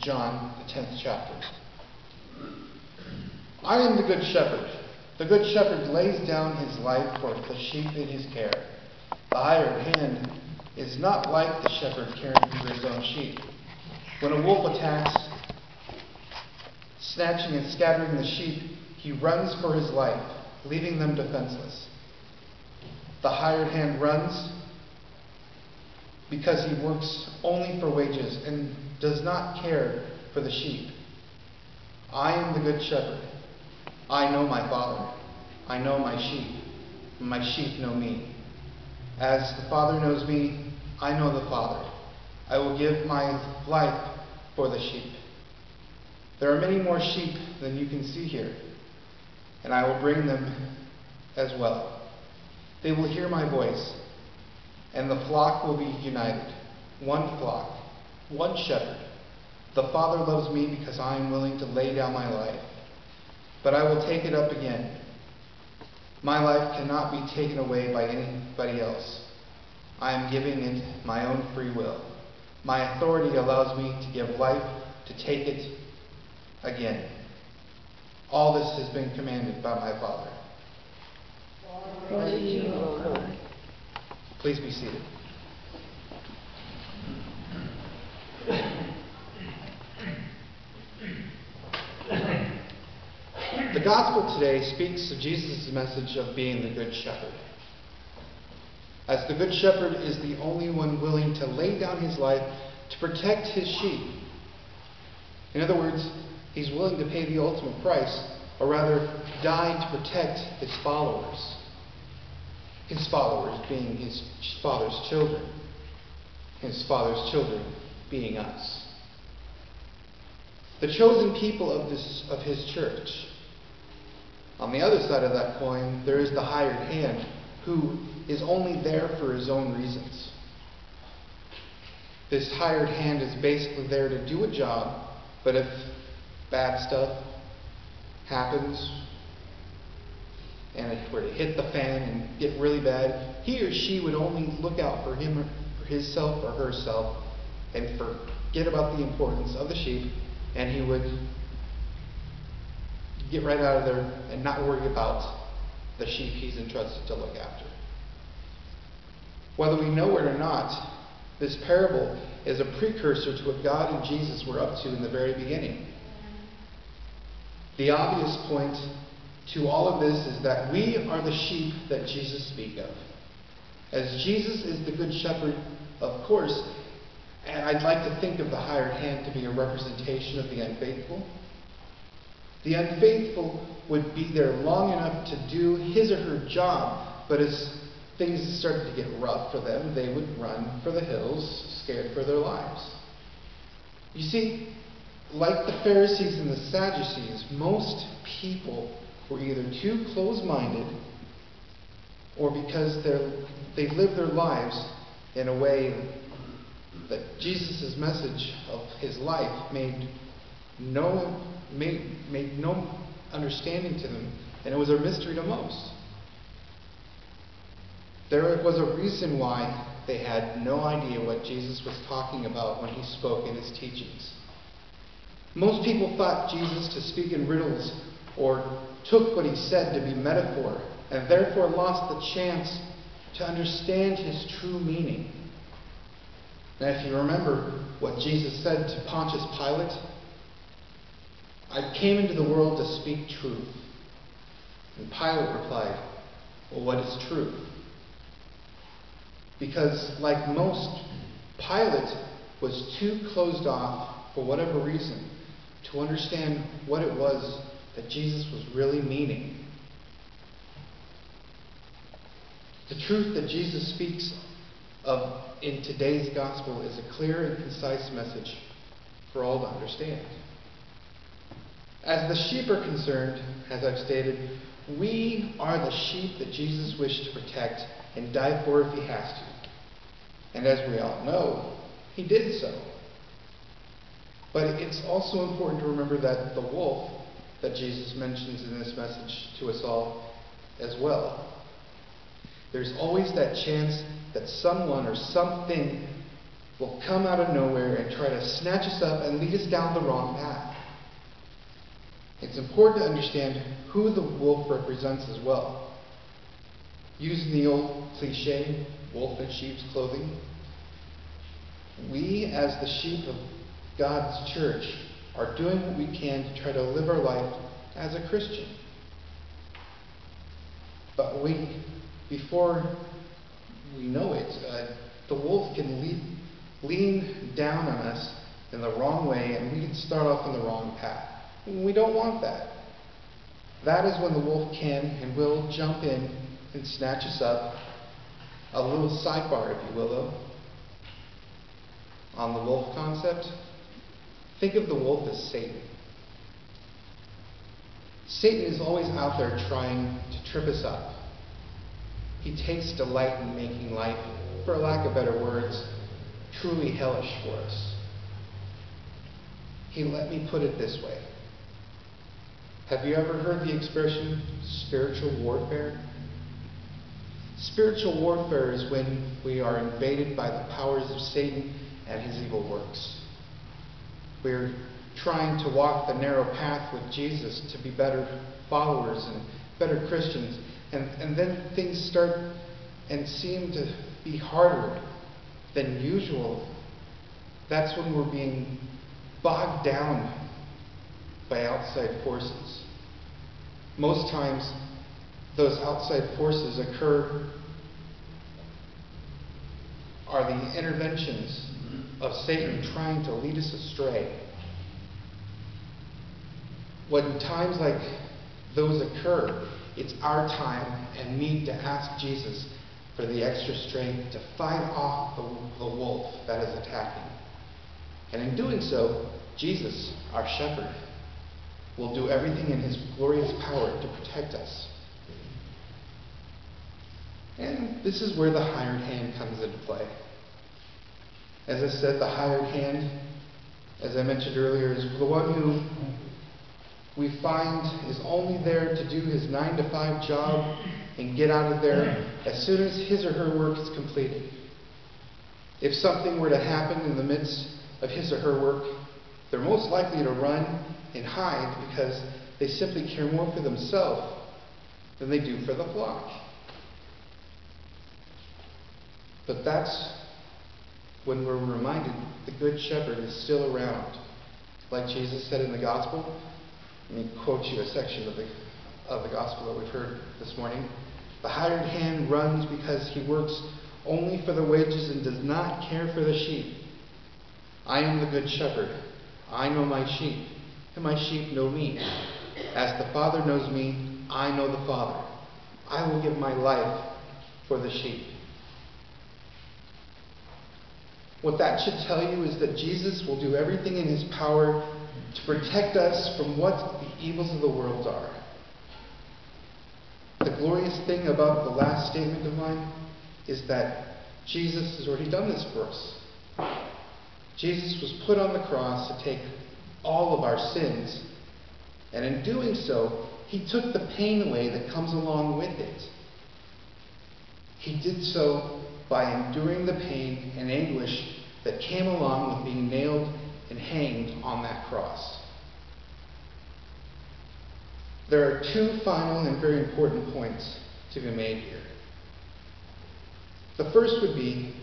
John, the 10th chapter. I am the good shepherd. The good shepherd lays down his life for the sheep in his care. The hired hand is not like the shepherd caring for his own sheep. When a wolf attacks, snatching and scattering the sheep, he runs for his life, leaving them defenseless. The hired hand runs because he works only for wages and does not care for the sheep. I am the good shepherd. I know my Father. I know my sheep, and my sheep know me. As the Father knows me, I know the Father. I will give my life for the sheep. There are many more sheep than you can see here, and I will bring them as well. They will hear my voice, and the flock will be united. One flock, one shepherd. The Father loves me because I am willing to lay down my life, but I will take it up again. My life cannot be taken away by anybody else. I am giving it my own free will. My authority allows me to give life, to take it again. All this has been commanded by my Father. Praise you, O God. Please be seated. The gospel today speaks of Jesus' message of being the good shepherd. As the good shepherd is the only one willing to lay down his life to protect his sheep. In other words, he's willing to pay the ultimate price, or rather, die to protect his followers. His followers being his Father's children. His Father's children being us. The chosen people of his church. On the other side of that coin, there is the hired hand, who is only there for his own reasons. This hired hand is basically there to do a job, but if bad stuff happens, and it were to hit the fan and get really bad, he or she would only look out for himself or herself and forget about the importance of the sheep, and he would get right out of there and not worry about the sheep he's entrusted to look after. Whether we know it or not, this parable is a precursor to what God and Jesus were up to in the very beginning. The obvious point to all of this is that we are the sheep that Jesus speaks of. As Jesus is the good shepherd, of course, and I'd like to think of the hired hand to be a representation of the unfaithful. The unfaithful would be there long enough to do his or her job, but as things started to get rough for them, they would run for the hills, scared for their lives. You see, like the Pharisees and the Sadducees, most people were either too close-minded or because they lived their lives in a way that Jesus' message of his life made no understanding to them, and it was a mystery to most. There was a reason why they had no idea what Jesus was talking about when he spoke in his teachings. Most people thought Jesus to speak in riddles or took what he said to be metaphor and therefore lost the chance to understand his true meaning. Now, if you remember what Jesus said to Pontius Pilate, I came into the world to speak truth. And Pilate replied, well, what is truth? Because, like most, Pilate was too closed off, for whatever reason, to understand what it was that Jesus was really meaning. The truth that Jesus speaks of in today's gospel is a clear and concise message for all to understand. As the sheep are concerned, as I've stated, we are the sheep that Jesus wished to protect and die for if he has to. And as we all know, he did so. But it's also important to remember that the wolf that Jesus mentions in this message to us all as well. There's always that chance that someone or something will come out of nowhere and try to snatch us up and lead us down the wrong path. It's important to understand who the wolf represents as well. Using the old cliche, wolf in sheep's clothing, we as the sheep of God's church are doing what we can to try to live our life as a Christian. But before we know it, the wolf can lean down on us in the wrong way, and we can start off in the wrong path. We don't want that. That is when the wolf can and will jump in and snatch us up. A little sidebar, if you will, though. On the wolf concept, think of the wolf as Satan. Satan is always out there trying to trip us up. He takes delight in making life, for lack of better words, truly hellish for us. Let me put it this way. Have you ever heard the expression spiritual warfare? Spiritual warfare is when we are invaded by the powers of Satan and his evil works. We're trying to walk the narrow path with Jesus to be better followers and better Christians. And then things start and seem to be harder than usual. That's when we're being bogged down by outside forces. Most times, those outside forces are the interventions of Satan trying to lead us astray. When times like those occur, it's our time and need to ask Jesus for the extra strength to fight off the wolf that is attacking. And in doing so, Jesus, our shepherd, will do everything in his glorious power to protect us. And this is where the hired hand comes into play. As I said, the hired hand, as I mentioned earlier, is the one who we find is only there to do his 9-to-5 job and get out of there as soon as his or her work is completed. If something were to happen in the midst of his or her work, they're most likely to run and hide because they simply care more for themselves than they do for the flock. But that's when we're reminded the Good Shepherd is still around. Like Jesus said in the Gospel, let me quote you a section of the Gospel that we've heard this morning. The hired hand runs because he works only for the wages and does not care for the sheep. I am the Good Shepherd. I know my sheep, and my sheep know me. As the Father knows me, I know the Father. I will give my life for the sheep. What that should tell you is that Jesus will do everything in his power to protect us from what the evils of the world are. The glorious thing about the last statement of mine is that Jesus has already done this for us. Jesus was put on the cross to take all of our sins, and in doing so, he took the pain away that comes along with it. He did so by enduring the pain and anguish that came along with being nailed and hanged on that cross. There are two final and very important points to be made here. The first would be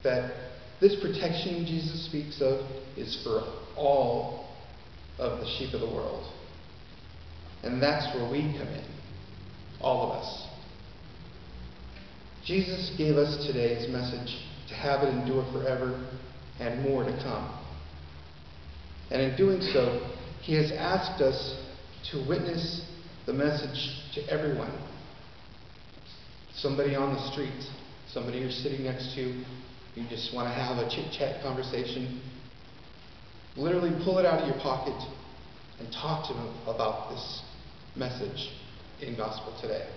that this protection Jesus speaks of is for all of the sheep of the world. And that's where we come in. All of us. Jesus gave us today's message to have it endure forever and more to come. And in doing so, he has asked us to witness the message to everyone. Somebody on the street, somebody you're sitting next to, you just want to have a chit-chat conversation. Literally pull it out of your pocket and talk to them about this message in Gospel Today.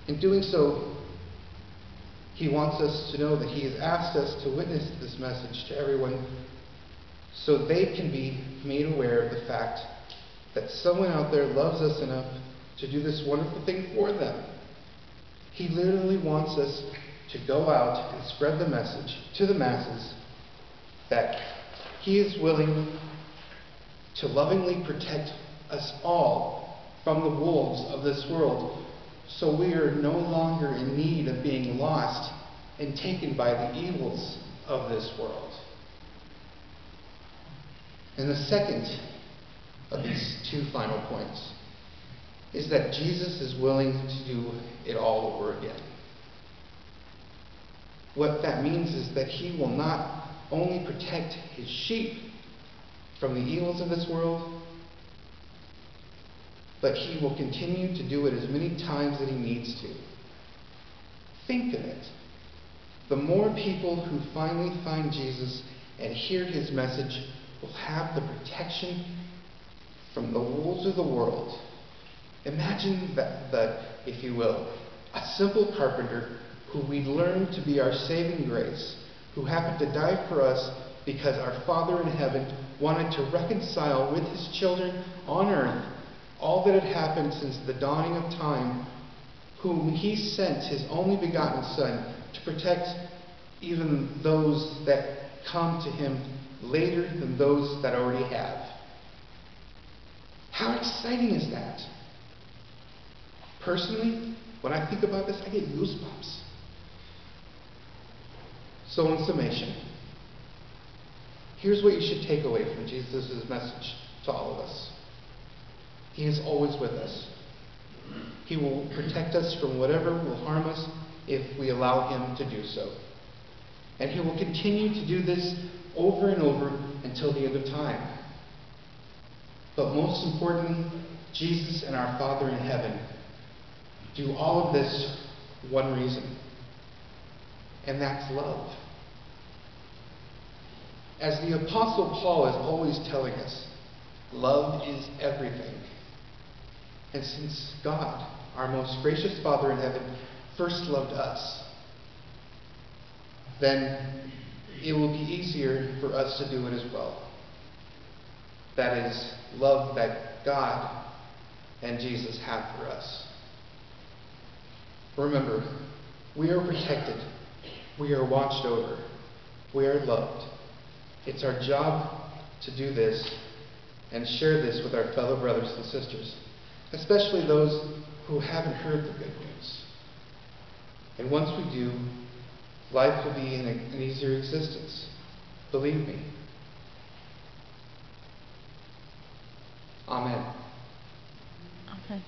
In doing so, he wants us to know that he has asked us to witness this message to everyone so they can be made aware of the fact that someone out there loves us enough to do this wonderful thing for them. He literally wants us to go out and spread the message to the masses that He is willing to lovingly protect us all from the wolves of this world, so we are no longer in need of being lost and taken by the evils of this world. And the second of these two final points is that Jesus is willing to do it all over again. What that means is that He will not only protect His sheep from the evils of this world, but He will continue to do it as many times as He needs to. Think of it. The more people who finally find Jesus and hear His message will have the protection from the wolves of the world. Imagine that, if you will, a simple carpenter who we learned to be our saving grace, who happened to die for us because our Father in heaven wanted to reconcile with His children on earth all that had happened since the dawning of time, whom He sent His only begotten Son to protect even those that come to Him later than those that already have. How exciting is that? Personally, when I think about this, I get goosebumps. So in summation, here's what you should take away from Jesus' message to all of us. He is always with us. He will protect us from whatever will harm us if we allow Him to do so. And He will continue to do this over and over until the end of time. But most importantly, Jesus and our Father in heaven do all of this for one reason, and that's love. As the Apostle Paul is always telling us, love is everything. And since God, our most gracious Father in heaven, first loved us, then it will be easier for us to do it as well. That is, love that God and Jesus have for us. Remember, we are protected. We are watched over. We are loved. It's our job to do this and share this with our fellow brothers and sisters, especially those who haven't heard the good news. And once we do, life will be an easier existence. Believe me. Amen. Okay.